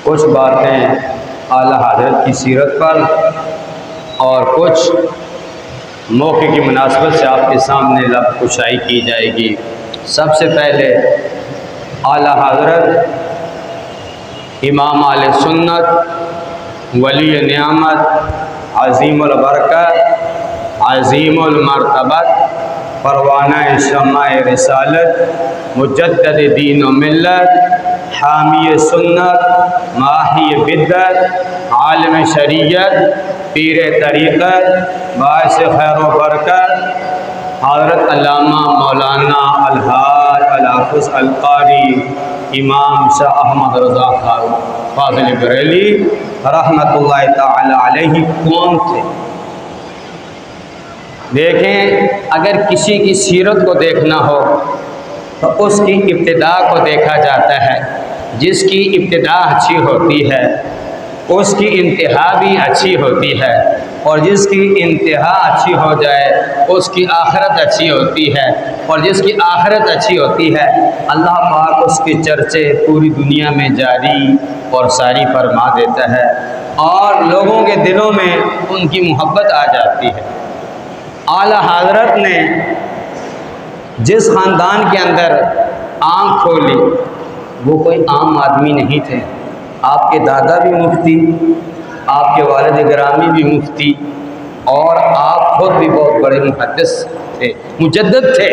کچھ باتیں اعلیٰ حضرت کی سیرت پر اور کچھ موقع کی مناسبت سے آپ کے سامنے لب کشائی کی جائے گی۔ سب سے پہلے اعلیٰ حضرت امام اہل سنت، ولی نعمت، عظیم البرکت، عظیم المرتبت، پروانہ شمع رسالت، مجدد دین و ملت، حامی سنت، ماحی بدعت، عالم شریعت، پیر طریقت، باعث خیر و برکت، حضرت علامہ مولانا الحاج الحافظ القاری امام شاہ احمد رضا خان فاضل بریلی رحمۃ اللہ تعالی علیہ کون تھے؟ دیکھیں، اگر کسی کی سیرت کو دیکھنا ہو تو اس کی ابتدا کو دیکھا جاتا ہے۔ جس کی ابتدا اچھی ہوتی ہے اس کی انتہا بھی اچھی ہوتی ہے، اور جس کی انتہا اچھی ہو جائے اس کی آخرت اچھی ہوتی ہے، اور جس کی آخرت اچھی ہوتی ہے اللہ پاک اس کے چرچے پوری دنیا میں جاری اور ساری فرما دیتا ہے، اور لوگوں کے دلوں میں ان کی محبت آ جاتی ہے۔ اعلیٰ حضرت نے جس خاندان کے اندر آنکھ کھولی وہ کوئی عام آدمی نہیں تھے۔ آپ کے دادا بھی مفتی، آپ کے والد گرامی بھی مفتی، اور آپ خود بھی بہت بڑے محدث تھے، مجدد تھے۔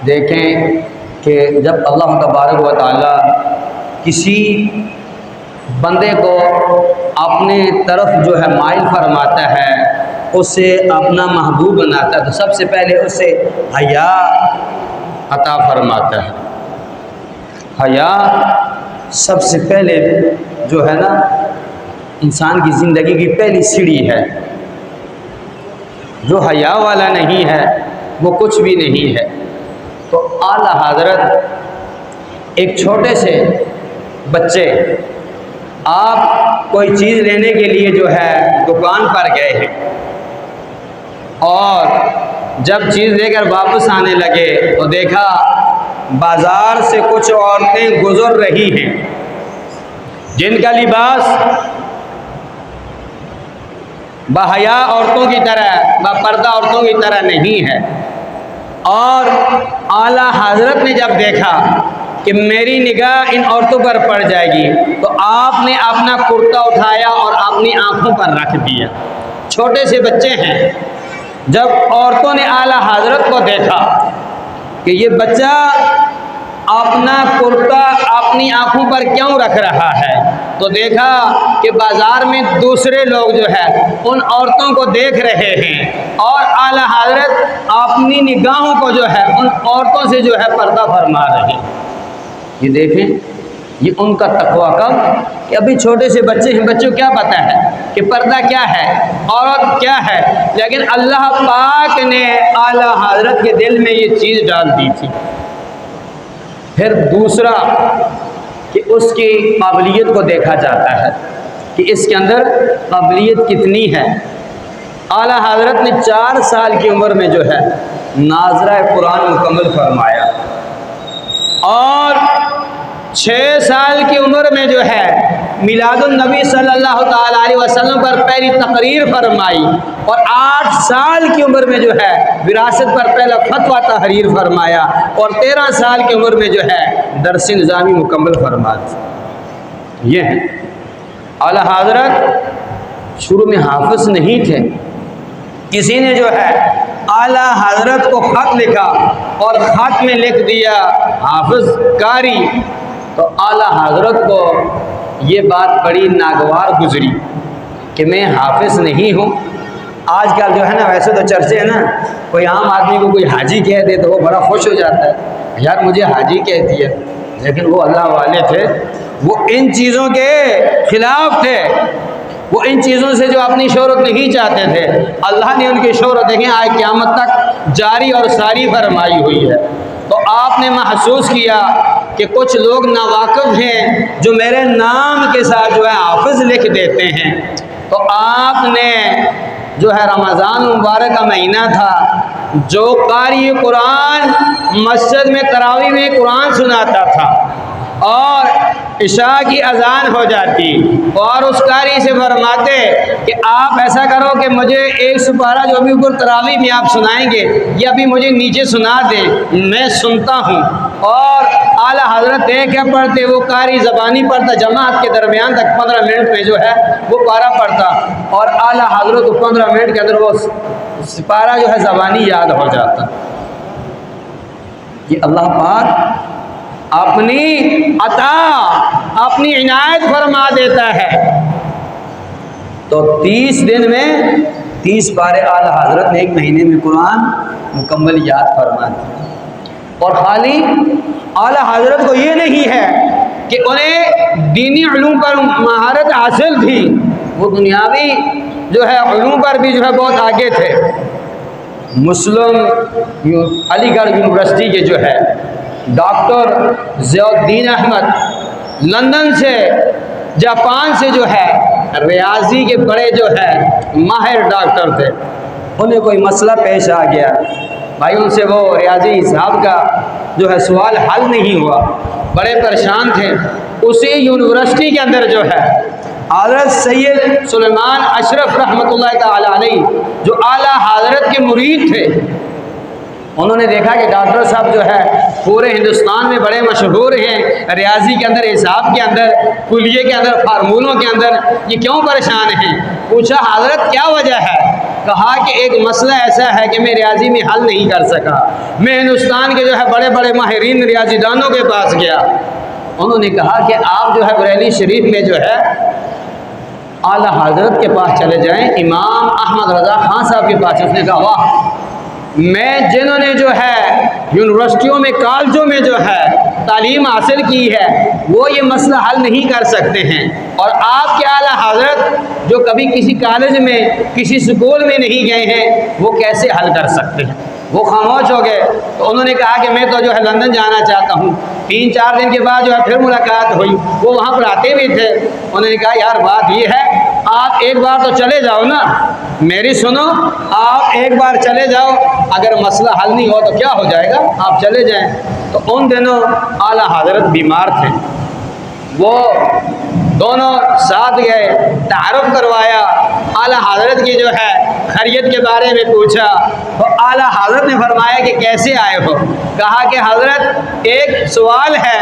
دیکھیں کہ جب اللہ تبارک و تعالی کسی بندے کو اپنے طرف جو ہے مائل فرماتا ہے، اسے اپنا محبوب بناتا ہے، تو سب سے پہلے اسے حیا عطا فرماتا ہے۔ حیا سب سے پہلے جو ہے نا انسان کی زندگی کی پہلی سیڑھی ہے۔ جو حیا والا نہیں ہے وہ کچھ بھی نہیں ہے۔ تو اعلیٰ حضرت ایک چھوٹے سے بچے، آپ کوئی چیز لینے کے لیے جو ہے دکان پر گئے ہیں، اور جب چیز لے کر واپس آنے لگے تو دیکھا بازار سے کچھ عورتیں گزر رہی ہیں جن کا لباس باحیا عورتوں کی طرح، باپردہ عورتوں کی طرح نہیں ہے، اور اعلیٰ حضرت نے جب دیکھا کہ میری نگاہ ان عورتوں پر پڑ جائے گی تو آپ نے اپنا کرتا اٹھایا اور اپنی آنکھوں پر رکھ دیا۔ چھوٹے سے بچے ہیں، جب عورتوں نے اعلیٰ حضرت کو دیکھا کہ یہ بچہ اپنا کرتا اپنی آنکھوں پر کیوں رکھ رہا ہے، تو دیکھا کہ بازار میں دوسرے لوگ جو ہے ان عورتوں کو دیکھ رہے ہیں، اور اعلیٰ حضرت اپنی نگاہوں کو جو ہے ان عورتوں سے جو ہے پردہ فرما رہے ہیں۔ یہ دیکھیں، یہ ان کا تقویٰ کب کہ ابھی چھوٹے سے بچے ہیں، بچوں کیا پتہ ہے کہ پردہ کیا ہے، عورت کیا ہے، لیکن اللہ پاک نے اعلیٰ حضرت کے دل میں یہ چیز ڈال دی تھی۔ پھر دوسرا کہ اس کی قابلیت کو دیکھا جاتا ہے کہ اس کے اندر قابلیت کتنی ہے۔ اعلیٰ حضرت نے 4 سال کی عمر میں جو ہے ناظرہ قرآن مکمل فرمایا، اور 6 سال کی عمر میں جو ہے میلاد النبی صلی اللہ تعالیٰ علیہ وسلم پر پہلی تقریر فرمائی، اور 8 سال کی عمر میں جو ہے وراثت پر پہلا فتویٰ تحریر فرمایا، اور 13 سال کی عمر میں جو ہے درس نظامی مکمل فرمائی۔ یہ ہے اعلیٰ حضرت شروع میں حافظ نہیں تھے۔ کسی نے جو ہے اعلیٰ حضرت کو خط لکھا اور خط میں لکھ دیا حافظ قاری، تو اعلیٰ حضرت کو یہ بات بڑی ناگوار گزری کہ میں حافظ نہیں ہوں۔ آج کل جو ہے نا ویسے تو چرچے ہیں نا، کوئی عام آدمی کو کوئی حاجی کہہ دے تو وہ بڑا خوش ہو جاتا ہے، یار مجھے حاجی کہہ دیا، لیکن وہ اللہ والے تھے، وہ ان چیزوں کے خلاف تھے، وہ ان چیزوں سے جو اپنی شہرت نہیں چاہتے تھے۔ اللہ نے ان کی شہرت دیکھیں آج قیامت تک جاری اور ساری فرمائی ہوئی ہے۔ تو آپ نے محسوس کیا کہ کچھ لوگ ناواقف ہیں جو میرے نام کے ساتھ جو ہے حافظ لکھ دیتے ہیں، تو آپ نے جو ہے رمضان مبارک کا مہینہ تھا، جو قاری قرآن مسجد میں تراویح میں قرآن سناتا تھا، اور عشاء کی اذان ہو جاتی اور اس قاری سے فرماتے کہ آپ ایسا کرو کہ مجھے ایک سپارہ جو ابھی اوپر تراویح میں آپ سنائیں گے یہ ابھی مجھے نیچے سنا دیں، میں سنتا ہوں۔ اور اعلیٰ حضرت ایک ہے پڑھتے، وہ قاری زبانی پڑھتا، جماعت کے درمیان تک 15 منٹ میں جو ہے وہ پارہ پڑھتا، اور اعلیٰ حضرت کو 15 منٹ کے اندر وہ سپارہ جو ہے زبانی یاد ہو جاتا۔ یہ اللہ پاک اپنی عطا، اپنی عنایت فرما دیتا ہے۔ تو 30 دن میں 30 پارے اعلیٰ حضرت نے ایک مہینے میں قرآن مکمل یاد فرما دیا۔ اور خالی اعلیٰ حضرت کو یہ نہیں ہے کہ انہیں دینی علوم پر مہارت حاصل تھی، وہ دنیاوی جو ہے علوم پر بھی جو ہے بہت آگے تھے۔ مسلم علی گڑھ یونیورسٹی کے جو ہے ڈاکٹر ضیاء الدین احمد لندن سے، جاپان سے جو ہے ریاضی کے بڑے جو ہے ماہر ڈاکٹر تھے، انہیں کوئی مسئلہ پیش آ گیا، بھائی ان سے وہ ریاضی حساب کا جو ہے سوال حل نہیں ہوا، بڑے پریشان تھے۔ اسی یونیورسٹی کے اندر جو ہے حضرت سید سلیمان اشرف رحمۃ اللہ تعالی علیہ جو اعلیٰ حضرت کے مرید تھے، انہوں نے دیکھا کہ ڈاکٹر صاحب جو ہے پورے ہندوستان میں بڑے مشہور ہیں ریاضی کے اندر، حساب کے اندر، کلیے کے اندر، فارمولوں کے اندر، یہ کیوں پریشان ہیں؟ پوچھا حضرت کیا وجہ ہے؟ کہا کہ ایک مسئلہ ایسا ہے کہ میں ریاضی میں حل نہیں کر سکا، میں ہندوستان کے جو ہے بڑے بڑے ماہرین ریاضی دانوں کے پاس گیا۔ انہوں نے کہا کہ آپ جو ہے بریلی شریف میں جو ہے اعلیٰ حضرت کے پاس چلے جائیں، امام احمد رضا خان صاحب کے پاس۔ اس نے کہا واہ، میں جنہوں نے جو ہے یونیورسٹیوں میں، کالجوں میں جو ہے تعلیم حاصل کی ہے وہ یہ مسئلہ حل نہیں کر سکتے ہیں، اور آپ کے اعلیٰ حضرت جو کبھی کسی کالج میں، کسی سکول میں نہیں گئے ہیں، وہ کیسے حل کر سکتے ہیں؟ وہ خاموش ہو گئے۔ تو انہوں نے کہا کہ میں تو جو ہے لندن جانا چاہتا ہوں۔ 3-4 دن کے بعد جو ہے پھر ملاقات ہوئی، وہ وہاں پر آتے بھی تھے۔ انہوں نے کہا یار بات یہ ہے، آپ ایک بار تو چلے جاؤ نا، میری سنو، آپ ایک بار چلے جاؤ، اگر مسئلہ حل نہیں ہو تو کیا ہو جائے گا، آپ چلے جائیں۔ تو ان دنوں اعلیٰ حضرت بیمار تھے، وہ دونوں ساتھ گئے، تعارف کروایا، اعلیٰ حضرت کی جو ہے خیریت کے بارے میں پوچھا، تو اعلیٰ حضرت نے فرمایا کہ کیسے آئے ہو؟ کہا کہ حضرت ایک سوال ہے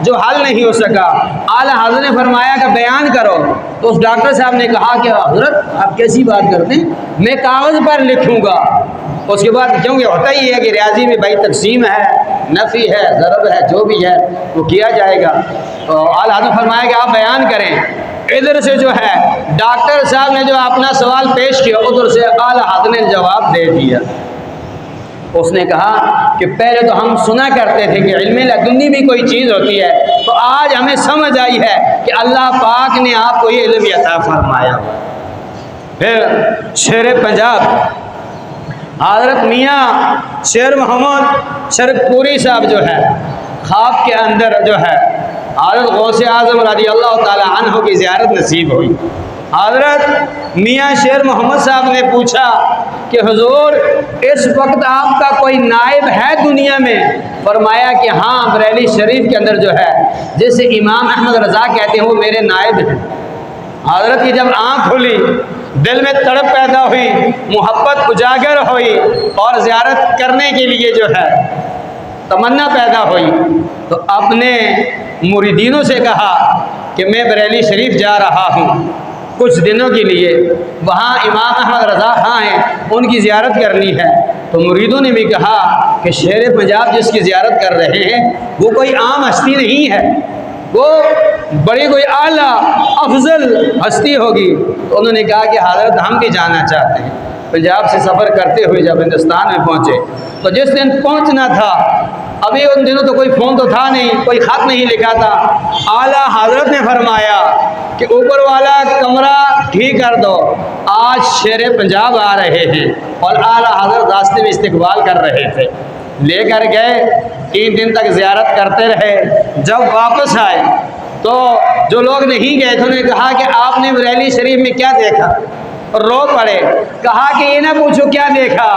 جو حل نہیں ہو سکا۔ اعلیٰ حضرت نے فرمایا کہ بیان کرو۔ تو اس ڈاکٹر صاحب نے کہا کہ حضرت آپ کیسی بات کرتے ہیں، میں کاغذ پر لکھوں گا۔ اس کے بعد کیونکہ ہوتا ہی ہے کہ ریاضی میں بھائی تقسیم ہے، نفی ہے، ضرب ہے، جو بھی ہے وہ کیا جائے گا۔ تو اعلیٰ حضرت نے فرمایا کہ آپ بیان کریں۔ ادھر سے جو ہے ڈاکٹر صاحب نے جو اپنا سوال پیش کیا، ادھر سے اعلیٰ حضرت نے جواب دے دیا۔ اس نے کہا کہ پہلے تو ہم سنا کرتے تھے کہ علم لدنی بھی کوئی چیز ہوتی ہے، تو آج ہمیں سمجھ آئی ہے کہ اللہ پاک نے آپ کو یہ علم عطا فرمایا۔ پھر شیر پنجاب حضرت میاں شیر محمد شرک پوری صاحب جو ہے خواب کے اندر جو ہے حضرت غوث اعظم رضی اللہ تعالی عنہ کی زیارت نصیب ہوئی۔ حضرت میاں شیر محمد صاحب نے پوچھا کہ حضور اس وقت آپ کا کوئی نائب ہے دنیا میں؟ فرمایا کہ ہاں، بریلی شریف کے اندر جو ہے جیسے امام احمد رضا کہتے ہیں وہ میرے نائب ہیں۔ حضرت کی جب آنکھ کھلی، دل میں تڑپ پیدا ہوئی، محبت اجاگر ہوئی، اور زیارت کرنے کے لیے جو ہے تمنا پیدا ہوئی، تو اپنے مریدینوں سے کہا کہ میں بریلی شریف جا رہا ہوں کچھ دنوں کے لیے، وہاں امام احمد رضا خان ہیں، ان کی زیارت کرنی ہے۔ تو مریدوں نے بھی کہا کہ شیر پنجاب جس کی زیارت کر رہے ہیں وہ کوئی عام ہستی نہیں ہے، وہ بڑی کوئی اعلیٰ افضل ہستی ہوگی۔ تو انہوں نے کہا کہ حضرت ہم بھی جانا چاہتے ہیں۔ پنجاب سے سفر کرتے ہوئے جب ہندوستان میں پہنچے تو جس دن پہنچنا تھا، ابھی ان دنوں تو کوئی فون تو تھا نہیں، کوئی خط نہیں لکھا تھا، اعلیٰ حضرت نے فرمایا کہ اوپر والا کمرہ ٹھیک کر دو، آج شیر پنجاب آ رہے ہیں، اور اعلیٰ حضرت راستے میں استقبال کر رہے تھے۔ لے کر گئے، 3 دن تک زیارت کرتے رہے۔ جب واپس آئے تو جو لوگ نہیں گئے تھے انہوں نے کہا کہ آپ نے بریلی شریف میں کیا دیکھا؟ رو پڑے. کہا کہ یہ نہ پوچھو کیا دیکھا,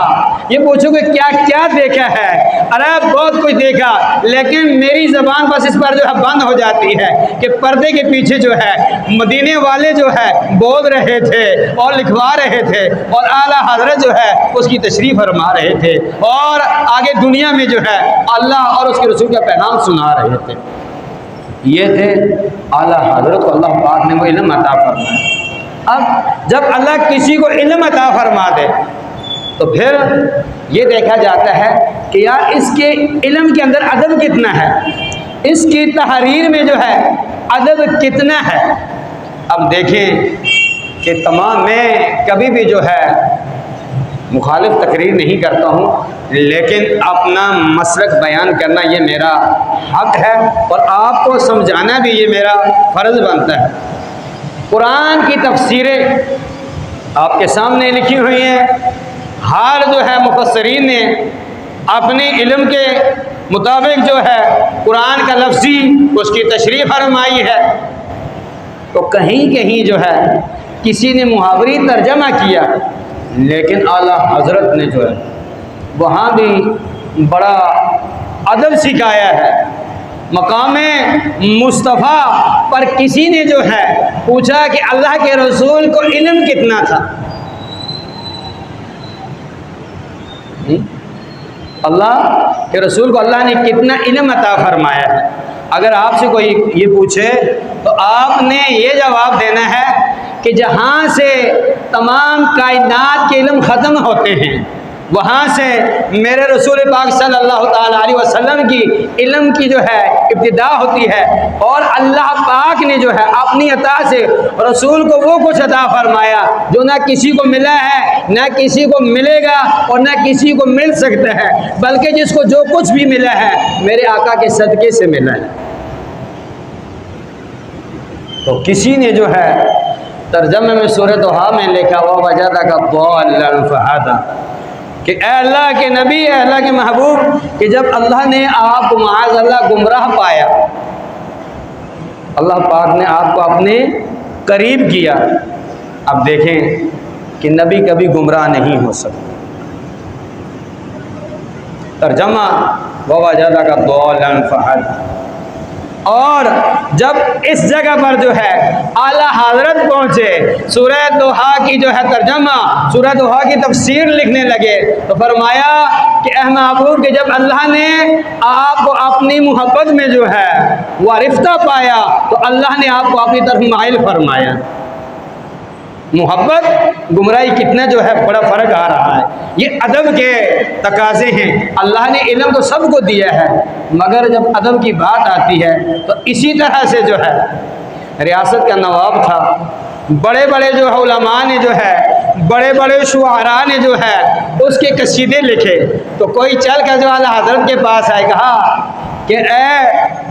یہ پوچھو کہ کیا کیا دیکھا ہے. ارے بہت کچھ دیکھا, لیکن میری زبان بس اس پر جو ہے بند ہو جاتی ہے کہ پردے کے پیچھے جو ہے مدینے والے جو ہے بول رہے تھے اور لکھوا رہے تھے, اور اعلیٰ حضرت جو ہے اس کی تشریح فرما رہے تھے, اور آگے دنیا میں جو ہے اللہ اور اس کے رسول کا پیغام سنا رہے تھے. یہ تھے اعلیٰ حضرت کو اللہ پاک نے وہ علم عطا فرمایا. اب جب اللہ کسی کو علم عطا فرما دے تو پھر یہ دیکھا جاتا ہے کہ یار اس کے علم کے اندر ادب کتنا ہے, اس کی تحریر میں جو ہے ادب کتنا ہے. اب دیکھیں کہ تمام میں کبھی بھی جو ہے مخالف تقریر نہیں کرتا ہوں, لیکن اپنا مسلک بیان کرنا یہ میرا حق ہے, اور آپ کو سمجھانا بھی یہ میرا فرض بنتا ہے. قرآن کی تفسیریں آپ کے سامنے لکھی ہوئی ہیں, ہر جو ہے مفسرین نے اپنے علم کے مطابق جو ہے قرآن کا لفظی اس کی تشریح فرمائی ہے. تو کہیں کہیں جو ہے کسی نے محاوری ترجمہ کیا, لیکن اعلیٰ حضرت نے جو ہے وہاں بھی بڑا ادب سکھایا ہے. مقام مصطفیٰ پر کسی نے جو ہے پوچھا کہ اللہ کے رسول کو علم کتنا تھا. اللہ کے رسول کو اللہ نے کتنا علم عطا فرمایا ہے. اگر آپ سے کوئی یہ پوچھے تو آپ نے یہ جواب دینا ہے کہ جہاں سے تمام کائنات کے علم ختم ہوتے ہیں وہاں سے میرے رسول پاک صلی اللہ تعالیٰ علیہ وسلم کی علم کی جو ہے ابتدا ہوتی ہے, اور اللہ پاک نے جو ہے اپنی عطا سے رسول کو وہ کچھ عطا فرمایا جو نہ کسی کو ملا ہے, نہ کسی کو ملے گا, اور نہ کسی کو مل سکتا ہے, بلکہ جس کو جو کچھ بھی ملا ہے میرے آقا کے صدقے سے ملا ہے. تو کسی نے جو ہے ترجمے میں سورہ دوحہ میں لکھا وَوَجَدَكَ ضَالًّا فَهَدَىٰ کہ اے اللہ کے نبی, اے اللہ کے محبوب, کہ جب اللہ نے آپ کو معاذ اللہ گمراہ پایا, اللہ پاک نے آپ کو اپنے قریب کیا. اب دیکھیں کہ نبی کبھی گمراہ نہیں ہو سکتا. ترجمہ وَوَجَدَكَ ضَالًّا فَهَدَىٰ. اور جب اس جگہ پر جو ہے اعلیٰ حضرت پہنچے, سورہ دوحہ کی جو ہے ترجمہ, سورہ دوحہ کی تفسیر لکھنے لگے, تو فرمایا کہ اے محبوب کہ جب اللہ نے آپ کو اپنی محبت میں جو ہے وہ رفتہ پایا تو اللہ نے آپ کو اپنی طرف مائل فرمایا. محبت گمراہی کتنا جو ہے بڑا فرق آ رہا ہے. یہ ادب کے تقاضے ہیں. اللہ نے علم تو سب کو دیا ہے, مگر جب ادب کی بات آتی ہے تو اسی طرح سے جو ہے ریاست کا نواب تھا, بڑے بڑے جو علماء نے جو ہے, بڑے بڑے شعراء نے جو ہے اس کے قصیدے لکھے, تو کوئی چل کر جو اعلیٰ حضرت کے پاس آئے, کہا کہ اے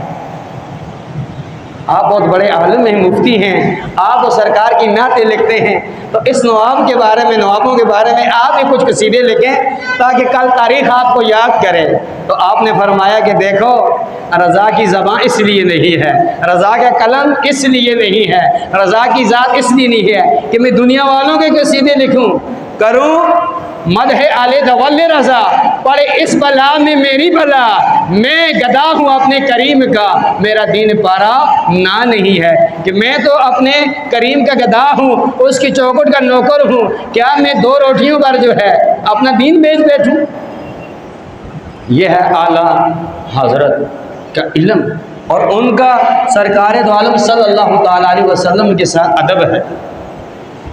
آپ بہت بڑے عالم ہیں, مفتی ہیں, آپ تو سرکار کی نعتیں لکھتے ہیں, تو اس نواب کے بارے میں, نوابوں کے بارے میں آپ ہی کچھ قصیدے لکھیں تاکہ کل تاریخ آپ کو یاد کرے. تو آپ نے فرمایا کہ دیکھو, رضا کی زبان اس لیے نہیں ہے, رضا کا قلم اس لیے نہیں ہے, رضا کی ذات اس لیے نہیں ہے کہ میں دنیا والوں کے قصیدے لکھوں, کروں مدح آل دول رضا, پڑے اس بلا میں میری بلا, میں گدا ہوں اپنے کریم کا, میرا دین پارا نہ نہیں ہے, کہ میں تو اپنے کریم کا گدا ہوں, اس کی چوکھٹ کا نوکر ہوں, کیا میں 2 روٹیوں پر جو ہے اپنا دین بیچ بیٹھوں. یہ ہے اعلیٰ حضرت کا علم, اور ان کا سرکار دو عالم صلی اللہ تعالیٰ علیہ وسلم کے ساتھ ادب ہے.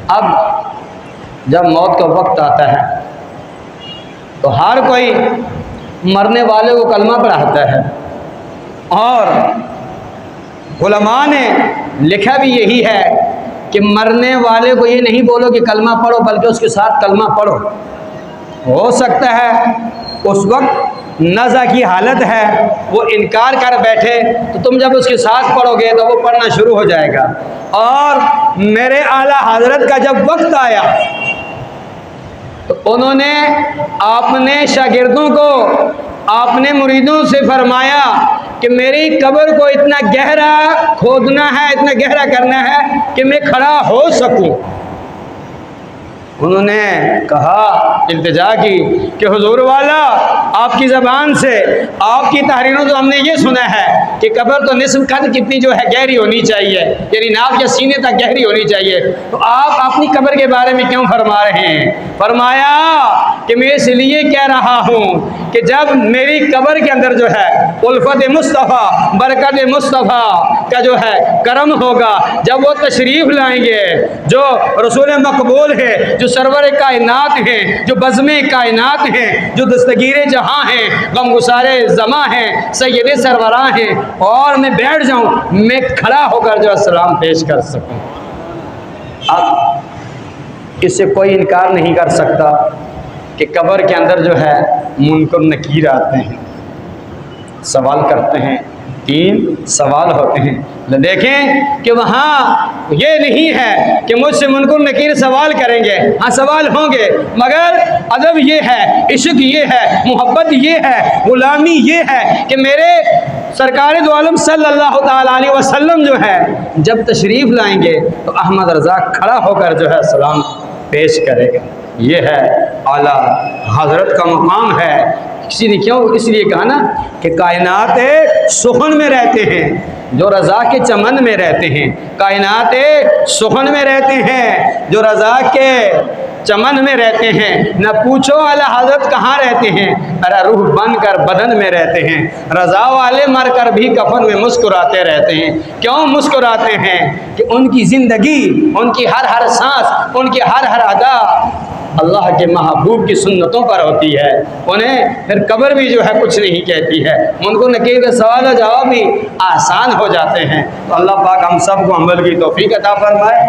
اب جب موت کا وقت آتا ہے تو ہر کوئی مرنے والے کو کلمہ پڑھاتا ہے, اور علماء نے لکھا بھی یہی ہے کہ مرنے والے کو یہ نہیں بولو کہ کلمہ پڑھو, بلکہ اس کے ساتھ کلمہ پڑھو. ہو سکتا ہے اس وقت نزع کی حالت ہے, وہ انکار کر بیٹھے, تو تم جب اس کے ساتھ پڑھو گے تو وہ پڑھنا شروع ہو جائے گا. اور میرے اعلیٰ حضرت کا جب وقت آیا تو انہوں نے اپنے شاگردوں کو, اپنے مریدوں سے فرمایا کہ میری قبر کو اتنا گہرا کھودنا ہے, اتنا گہرا کرنا ہے کہ میں کھڑا ہو سکوں. انہوں نے کہا، التجا کی کہ حضور والا آپ کی زبان سے آپ کی تحریروں تو ہم نے یہ سنا ہے کہ قبر تو نصف قد کتنی جو ہے گہری ہونی چاہیے، یعنی ناف یا سینے تک گہری ہونی چاہیے، تو آپ اپنی قبر کے بارے میں کیوں فرما رہے ہیں؟ فرمایا کہ میں اس لیے کہہ رہا ہوں کہ جب میری قبر کے اندر جو ہے الفت مصطفیٰ، برکت مصطفیٰ کا جو ہے کرم ہوگا، جب وہ تشریف لائیں گے، جو رسول مقبول ہے، جو سرور کائنات ہیں، جو بزم کائنات ہیں، جو دستگیر جہاں ہیں، غمگسار زماں ہیں، سید سروراں ہیں، اور میں بیٹھ جاؤں، میں کھڑا ہو کر جو سلام پیش کر سکوں۔ اب اس سے کوئی انکار نہیں کر سکتا کہ قبر کے اندر جو ہے منکر نکیر آتے ہیں، سوال کرتے ہیں، 3 سوال ہوتے ہیں۔ دیکھیں کہ وہاں یہ نہیں ہے کہ مجھ سے منکر نکیر سوال کریں گے، ہاں سوال ہوں گے، مگر ادب یہ ہے، عشق یہ ہے، محبت یہ ہے، غلامی یہ ہے کہ میرے سرکار دو عالم صلی اللہ تعالیٰ علیہ وسلم جو ہے جب تشریف لائیں گے تو احمد رضا کھڑا ہو کر جو ہے سلام پیش کرے گا۔ یہ ہے اعلیٰ حضرت کا مقام ہے۔ کسی نے کیوں اس لیے کہا نا کہ کائنات سخن میں رہتے ہیں جو رضا کے چمن میں رہتے ہیں، کائنات سخن میں رہتے ہیں جو رضا کے چمن میں رہتے ہیں۔ نہ پوچھو اعلیٰ حضرت کہاں رہتے ہیں، ارے روح بن کر بدن میں رہتے ہیں۔ رضا والے مر کر بھی کفن میں مسکراتے رہتے ہیں۔ کیوں مسکراتے ہیں؟ کہ ان کی زندگی، ان کی ہر سانس، ان کی ہر ادا اللہ کے محبوب کی سنتوں پر ہوتی ہے، انہیں پھر قبر بھی جو ہے کچھ نہیں کہتی ہے، منکر نکیر کے سوال و جواب بھی آسان ہو جاتے ہیں۔ تو اللہ پاک ہم سب کو عمل کی توفیق عطا فرمائے۔